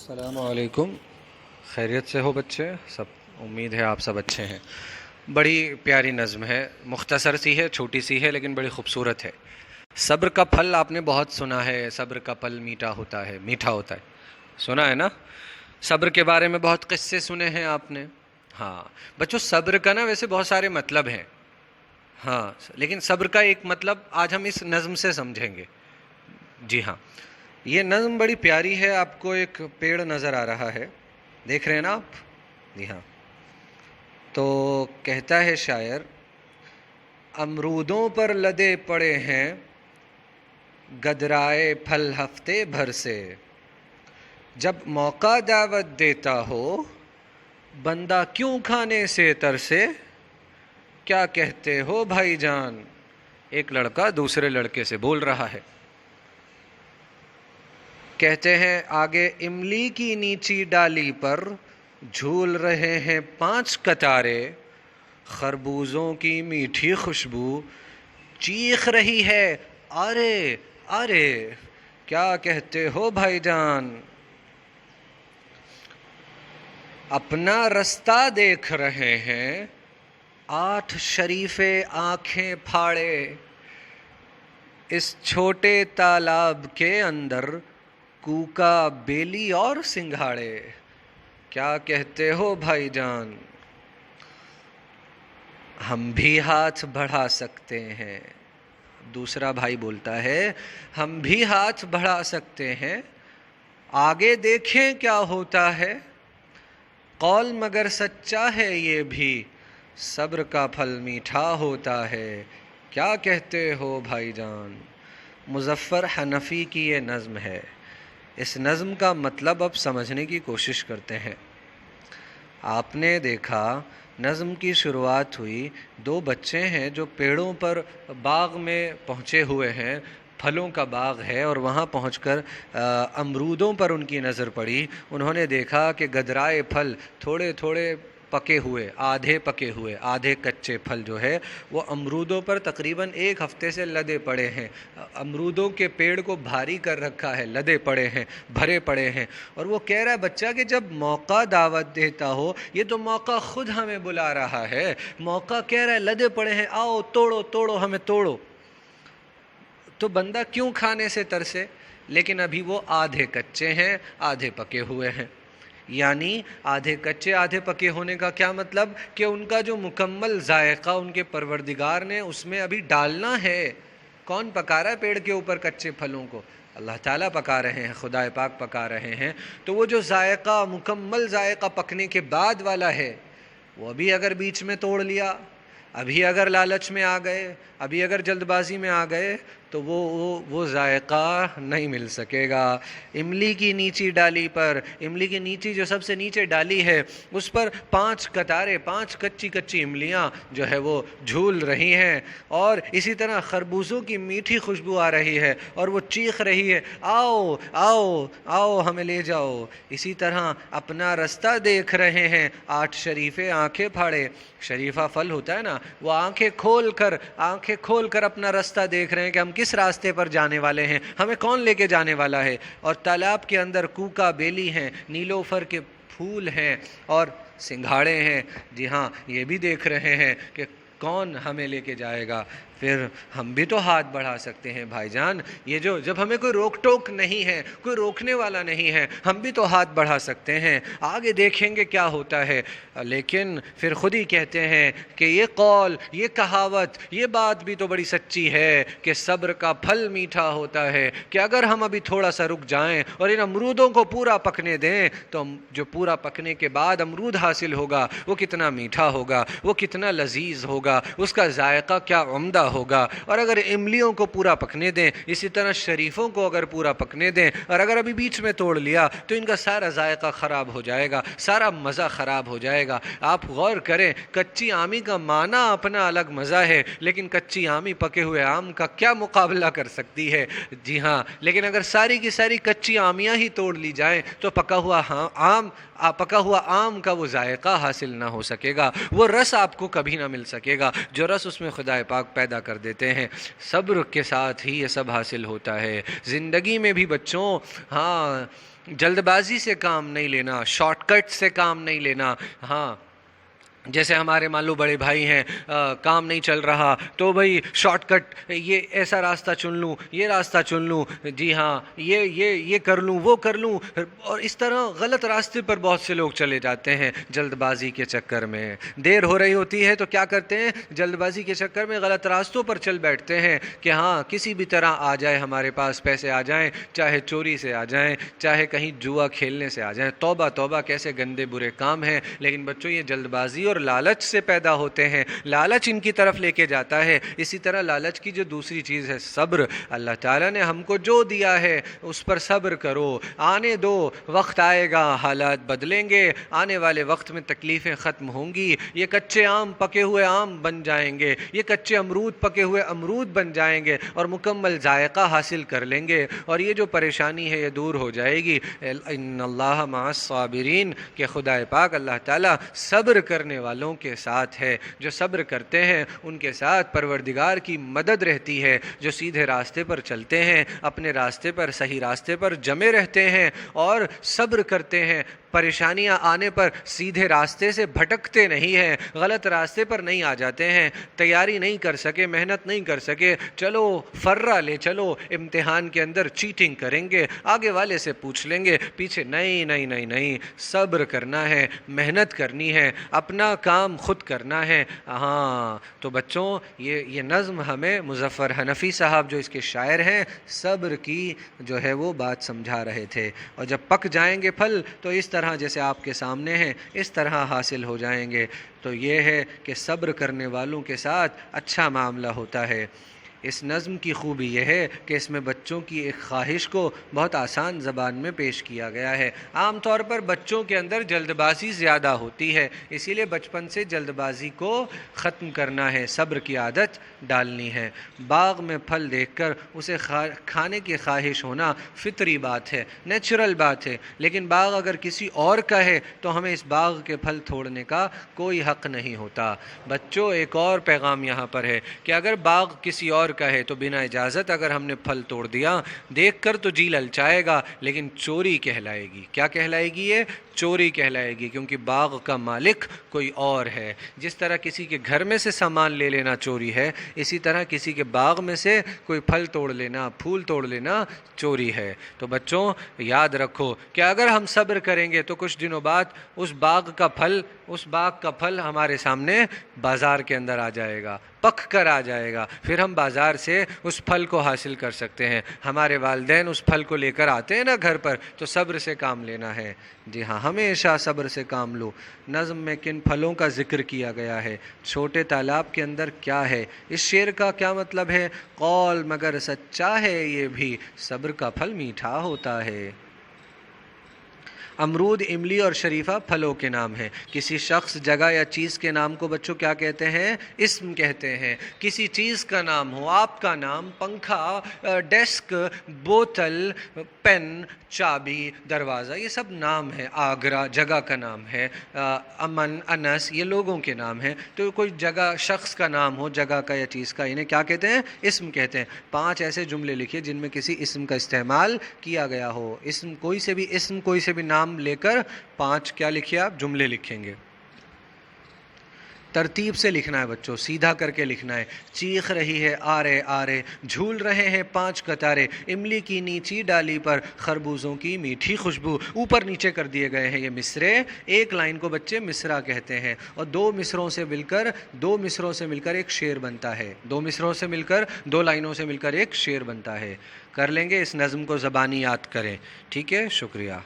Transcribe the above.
السلام علیکم. خیریت سے ہو بچے سب؟ امید ہے آپ سب اچھے ہیں. بڑی پیاری نظم ہے، مختصر سی ہے، چھوٹی سی ہے، لیکن بڑی خوبصورت ہے. صبر کا پھل آپ نے بہت سنا ہے، صبر کا پھل میٹھا ہوتا ہے، میٹھا ہوتا ہے. سنا ہے نا؟ صبر کے بارے میں بہت قصے سنے ہیں آپ نے. ہاں بچوں، صبر کا نا ویسے بہت سارے مطلب ہیں. ہاں لیکن صبر کا ایک مطلب آج ہم اس نظم سے سمجھیں گے. جی ہاں، یہ نظم بڑی پیاری ہے. آپ کو ایک پیڑ نظر آ رہا ہے، دیکھ رہے ہیں نا آپ؟ جی ہاں. تو کہتا ہے شاعر، امرودوں پر لدے پڑے ہیں گدرائے پھل ہفتے بھر سے، جب موقع دعوت دیتا ہو بندہ کیوں کھانے سے ترسے، کیا کہتے ہو بھائی جان. ایک لڑکا دوسرے لڑکے سے بول رہا ہے. کہتے ہیں آگے، املی کی نیچی ڈالی پر جھول رہے ہیں 5 کتارے، خربوزوں کی میٹھی خوشبو چیخ رہی ہے آرے آرے، کیا کہتے ہو بھائی جان. اپنا رستہ دیکھ رہے ہیں 8 شریفے آنکھیں پھاڑے، اس چھوٹے تالاب کے اندر کوکا بیلی اور سنگھاڑے، کیا کہتے ہو بھائی جان. ہم بھی ہاتھ بڑھا سکتے ہیں. دوسرا بھائی بولتا ہے ہم بھی ہاتھ بڑھا سکتے ہیں، آگے دیکھیں کیا ہوتا ہے. قول مگر سچا ہے یہ بھی، صبر کا پھل میٹھا ہوتا ہے، کیا کہتے ہو بھائی جان. مظفر حنفی کی یہ نظم ہے. اس نظم کا مطلب اب سمجھنے کی کوشش کرتے ہیں. آپ نے دیکھا نظم کی شروعات ہوئی، 2 بچے ہیں جو پیڑوں پر باغ میں پہنچے ہوئے ہیں، پھلوں کا باغ ہے، اور وہاں پہنچ کر امرودوں پر ان کی نظر پڑی. انہوں نے دیکھا کہ گدرائے پھل تھوڑے تھوڑے پکے ہوئے، آدھے پکے ہوئے، آدھے کچے پھل جو ہے وہ امرودوں پر تقریباً 1 ہفتے سے لدے پڑے ہیں. امرودوں کے پیڑ کو بھاری کر رکھا ہے، لدے پڑے ہیں، بھرے پڑے ہیں. اور وہ کہہ رہا ہے بچہ کہ جب موقع دعوت دیتا ہو، یہ تو موقع خود ہمیں بلا رہا ہے. موقع کہہ رہا ہے لدے پڑے ہیں، آؤ توڑو توڑو ہمیں توڑو. تو بندہ کیوں کھانے سے ترسے؟ لیکن ابھی وہ آدھے کچے ہیں، آدھے پکے ہوئے ہیں. یعنی آدھے کچے آدھے پکے ہونے کا کیا مطلب؟ کہ ان کا جو مکمل ذائقہ ان کے پروردگار نے اس میں ابھی ڈالنا ہے. کون پکا رہا ہے پیڑ کے اوپر کچے پھلوں کو؟ اللہ تعالیٰ پکا رہے ہیں، خدا پاک پکا رہے ہیں. تو وہ جو ذائقہ، مکمل ذائقہ پکنے کے بعد والا ہے، وہ ابھی اگر بیچ میں توڑ لیا، ابھی اگر لالچ میں آ گئے، ابھی اگر جلد بازی میں آ گئے، تو وہ ذائقہ نہیں مل سکے گا. املی کی نیچی ڈالی پر، املی کی نیچی جو سب سے نیچے ڈالی ہے، اس پر 5 قطاریں، 5 کچی کچی املیاں جو ہے وہ جھول رہی ہیں. اور اسی طرح خربوزوں کی میٹھی خوشبو آ رہی ہے اور وہ چیخ رہی ہے آؤ آؤ آؤ ہمیں لے جاؤ. اسی طرح اپنا رستہ دیکھ رہے ہیں 8 شریفے آنکھیں پھاڑے. شریفہ پھل ہوتا ہے نا، وہ آنکھیں کھول کر اپنا رستہ دیکھ رہے ہیں کہ ہم کس راستے پر جانے والے ہیں، ہمیں کون لے کے جانے والا ہے. اور تالاب کے اندر کوکا بیلی ہیں، نیلوفر کے پھول ہیں اور سنگھاڑے ہیں. جی ہاں، یہ بھی دیکھ رہے ہیں کہ کون ہمیں لے کے جائے گا. پھر ہم بھی تو ہاتھ بڑھا سکتے ہیں بھائی جان. یہ جب ہمیں کوئی روک ٹوک نہیں ہے، کوئی روکنے والا نہیں ہے، ہم بھی تو ہاتھ بڑھا سکتے ہیں. آگے دیکھیں گے کیا ہوتا ہے. لیکن پھر خود ہی کہتے ہیں کہ یہ قول، یہ کہاوت، یہ بات بھی تو بڑی سچی ہے کہ صبر کا پھل میٹھا ہوتا ہے. کہ اگر ہم ابھی تھوڑا سا رک جائیں اور ان امرودوں کو پورا پکنے دیں، تو جو پورا پکنے کے بعد امرود حاصل ہوگا وہ کتنا میٹھا ہوگا، وہ کتنا لذیذ ہوگا، اس کا ذائقہ کیا عمدہ ہوگا. اور اگر املیوں کو پورا پکنے دیں، اسی طرح شریفوں کو اگر پورا پکنے دیں، اور اگر ابھی بیچ میں توڑ لیا تو ان کا سارا ذائقہ خراب ہو جائے گا، سارا مزہ خراب ہو جائے گا. آپ غور کریں، کچی آمی کا معنی اپنا الگ مزہ ہے، لیکن کچی آمی پکے ہوئے آم کا کیا مقابلہ کر سکتی ہے. جی ہاں، لیکن اگر ساری کی ساری کچی آمیاں ہی توڑ لی جائیں تو پکا ہوا آم کا وہ ذائقہ حاصل نہ ہو سکے گا، وہ رس آپ کو کبھی نہ مل سکے گا جو رس اس میں خدا پاک پیدا کر دیتے ہیں. صبر کے ساتھ ہی یہ سب حاصل ہوتا ہے. زندگی میں بھی بچوں، ہاں، جلد بازی سے کام نہیں لینا، شارٹ کٹ سے کام نہیں لینا. ہاں جیسے ہمارے مان لو بڑے بھائی ہیں، کام نہیں چل رہا تو بھائی شارٹ کٹ، یہ ایسا راستہ چن لوں، یہ راستہ چن لوں، جی ہاں یہ کر لوں، وہ کر لوں، اور اس طرح غلط راستے پر بہت سے لوگ چلے جاتے ہیں جلد بازی کے چکر میں. دیر ہو رہی ہوتی ہے تو کیا کرتے ہیں، جلد بازی کے چکر میں غلط راستوں پر چل بیٹھتے ہیں کہ ہاں کسی بھی طرح آ جائے ہمارے پاس پیسے آ جائیں، چاہے چوری سے آ جائیں، چاہے کہیں جوا کھیلنے سے آ جائیں. توبہ توبہ کیسے گندے برے کام ہیں. لیکن بچوں یہ جلد بازی اور لالچ سے پیدا ہوتے ہیں، لالچ ان کی طرف لے کے جاتا ہے. اسی طرح لالچ کی جو دوسری چیز ہے صبر. اللہ تعالیٰ نے ہم کو جو دیا ہے اس پر صبر کرو، آنے دو، وقت آئے گا حالات بدلیں گے، آنے والے وقت میں تکلیفیں ختم ہوں گی. یہ کچے آم پکے ہوئے آم بن جائیں گے، یہ کچے امرود پکے ہوئے امرود بن جائیں گے اور مکمل ذائقہ حاصل کر لیں گے، اور یہ جو پریشانی ہے یہ دور ہو جائے گی. ان اللہ مع الصابرین، کہ خدا پاک اللہ تعالیٰ صبر کرنے والوں کے ساتھ ہے. جو صبر کرتے ہیں ان کے ساتھ پروردگار کی مدد رہتی ہے. جو سیدھے راستے پر چلتے ہیں، اپنے راستے پر، صحیح راستے پر جمے رہتے ہیں اور صبر کرتے ہیں، پریشانیاں آنے پر سیدھے راستے سے بھٹکتے نہیں ہیں، غلط راستے پر نہیں آ جاتے ہیں. تیاری نہیں کر سکے، محنت نہیں کر سکے، چلو فرہ لے چلو، امتحان کے اندر چیٹنگ کریں گے، آگے والے سے پوچھ لیں گے، پیچھے نہیں نہیں نہیں نہیں. صبر کرنا ہے، محنت کرنی ہے، اپنا کام خود کرنا ہے. ہاں تو بچوں یہ نظم ہمیں مظفر حنفی صاحب جو اس کے شاعر ہیں صبر کی جو ہے وہ بات سمجھا رہے تھے. اور جب پک جائیں گے پھل تو اس طرح جیسے آپ کے سامنے ہیں اس طرح حاصل ہو جائیں گے. تو یہ ہے کہ صبر کرنے والوں کے ساتھ اچھا معاملہ ہوتا ہے. اس نظم کی خوبی یہ ہے کہ اس میں بچوں کی ایک خواہش کو بہت آسان زبان میں پیش کیا گیا ہے. عام طور پر بچوں کے اندر جلد بازی زیادہ ہوتی ہے، اسی لیے بچپن سے جلد بازی کو ختم کرنا ہے، صبر کی عادت ڈالنی ہے. باغ میں پھل دیکھ کر اسے کھانے کی خواہش ہونا فطری بات ہے، نیچرل بات ہے. لیکن باغ اگر کسی اور کا ہے تو ہمیں اس باغ کے پھل توڑنے کا کوئی حق نہیں ہوتا. بچوں ایک اور پیغام یہاں پر ہے کہ اگر باغ کسی اور کا ہے تو بنا اجازت اگر ہم نے پھل توڑ دیا، دیکھ کر تو جی للچائے گا لیکن چوری کہلائے گی. کیا کہلائے گی؟ یہ چوری کہلائے گی، کیونکہ باغ کا مالک کوئی اور ہے. جس طرح کسی کے گھر میں سے سامان لے لینا چوری ہے، اسی طرح کسی کے باغ میں سے کوئی پھل توڑ لینا، پھول توڑ لینا چوری ہے. تو بچوں یاد رکھو کہ اگر ہم صبر کریں گے تو کچھ دنوں بعد اس باغ کا پھل ہمارے سامنے بازار کے اندر آ جائے گا، پک کر آ جائے گا. پھر ہم بازار سے اس پھل کو حاصل کر سکتے ہیں. ہمارے والدین اس پھل کو لے کر آتے ہیں نا گھر پر، تو صبر سے کام لینا ہے. جی ہاں، ہمیشہ صبر سے کام لو. نظم میں کن پھلوں کا ذکر کیا گیا ہے؟ چھوٹے تالاب کے اندر کیا ہے؟ اس شعر کا کیا مطلب ہے؟ قول مگر سچا ہے یہ بھی، صبر کا پھل میٹھا ہوتا ہے. امرود، املی اور شریفہ پھلوں کے نام ہیں. کسی شخص، جگہ یا چیز کے نام کو بچوں کیا کہتے ہیں؟ اسم کہتے ہیں. کسی چیز کا نام ہو، آپ کا نام، پنکھا، ڈیسک، بوتل، پین، چابی، دروازہ، یہ سب نام ہے. آگرہ جگہ کا نام ہے. امن، انس، یہ لوگوں کے نام ہیں. تو کوئی جگہ، شخص کا نام ہو، جگہ کا یا چیز کا، انہیں کیا کہتے ہیں؟ اسم کہتے ہیں. 5 ایسے جملے لکھیے جن میں کسی اسم کا استعمال کیا گیا ہو. اسم، کوئی سے بھی نام لے کر 5 کیا لکھیے آپ؟ جملے لکھیں گے. ترتیب سے لکھنا ہے بچوں، سیدھا کر کے لکھنا ہے. چیخ رہی ہے آرے آرے، جھول رہے ہیں 5 قطارے، املی کی نیچی ڈالی پر خربوزوں کی میٹھی خوشبو. اوپر نیچے کر دیے گئے ہیں یہ مصرے. ایک لائن کو بچے مصرع کہتے ہیں، اور 2 مصروں سے مل کر ایک شعر بنتا ہے. 2 مصروں سے مل کر، 2 لائنوں سے مل کر ایک شعر بنتا ہے. کر لیں گے، اس نظم کو زبانی یاد کریں. ٹھیک ہے، شکریہ.